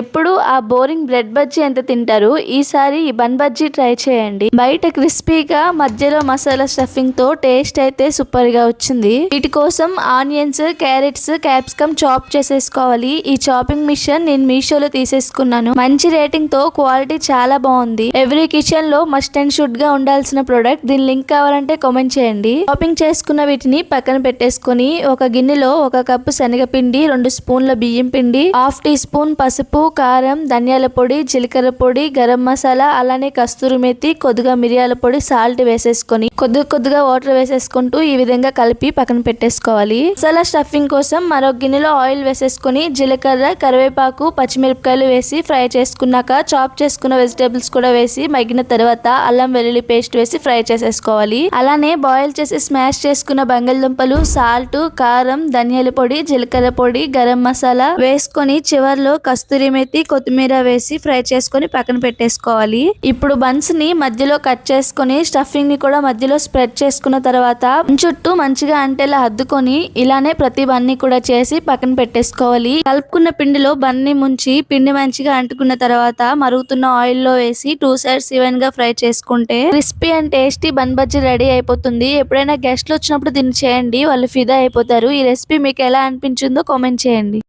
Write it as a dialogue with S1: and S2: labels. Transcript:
S1: ఎప్పుడు ఆ boring bread bajji ఎంత తింటారు, ఈసారి ఈ బన్ బజ్జీ ట్రై చేయండి. బయట క్రిస్పీగా మధ్యలో మసాలా స్టఫింగ్ తో టేస్ట్ అయితే సూపర్ గా వచ్చింది. వీటి కోసం ఆనియన్స్, క్యారెట్స్, క్యాప్సికమ్ చాప్ చేసేసుకోవాలి. ఈ చాపింగ్ మిషన్ నేను మీషోలో తీసేసుకున్నాను. మంచి రేటింగ్ తో క్వాలిటీ చాలా బాగుంది. ఎవ్రీ కిచెన్ లో మస్ట్ అండ్ షుడ్ గా ఉండాల్సిన ప్రొడక్ట్. దీని లింక్ కావాలంటే కామెంట్ చేయండి. చాపింగ్ చేసుకున్న వీటిని పక్కన పెట్టేసుకొని ఒక గిన్నెలో 1 కప్పు శనగపిండి, 2 స్పూన్ల బియ్యం పిండి, హాఫ్ టీ స్పూన్ పసుపు, కారం, ధనియాల పొడి, జీలకర్ర పొడి, గరం మసాలా, అలానే కస్తూరి మేతి, కొద్దిగా మిరియాల పొడి, సాల్ట్ వేసేసుకొని కొద్దిగా వాటర్ వేసేసుకుంటూ ఈ విధంగా కలిపి పక్కన పెట్టేసుకోవాలి. మసాలా స్టఫింగ్ కోసం మరొక గిన్నెలో ఆయిల్ వేసేసుకొని జీలకర్ర, కరివేపాకు, పచ్చిమిరపకాయలు వేసి ఫ్రై చేసుకున్నాక చాప్ చేసుకున్న వెజిటేబుల్స్ కూడా వేసి మగ్గిన తర్వాత అల్లం వెల్లుల్లి పేస్ట్ వేసి ఫ్రై చేసేసుకోవాలి. అలానే బాయిల్ చేసి స్మాష్ చేసుకున్న బంగాళదుంపలు, సాల్ట్, కారం, ధనియాల పొడి, జీలకర్ర పొడి, గరం మసాలా వేసుకొని చివర్లో కస్తూరి మేతి, కొత్తిమీర వేసి ఫ్రై చేసుకొని పక్కన పెట్టేసుకోవాలి. ఇప్పుడు బన్స్ ని మధ్యలో కట్ చేసుకొని స్టఫింగ్ ని కూడా మధ్యలో స్ప్రెడ్ చేసుకున్న తర్వాత చుట్టూ మంచిగా అంటేలా అద్దుకొని ఇలానే ప్రతి బన్ ని కూడా చేసి పక్కన పెట్టేసుకోవాలి. కలుపుకున్న పిండిలో బన్ ని ముంచి పిండి మంచిగా అంటుకున్న తర్వాత మరుగుతున్న ఆయిల్ లో వేసి 2 సైడ్స్ ఈవెన్ గా ఫ్రై చేసుకుంటే crispy and tasty bun bajji ready అయిపోతుంది. ఎప్పుడైనా గెస్ట్లు వచ్చినప్పుడు దీన్ని చేయండి, వాళ్ళు ఫిదా అయిపోతారు. ఈ రెసిపీ మీకు ఎలా అనిపించిందో కామెంట్ చేయండి.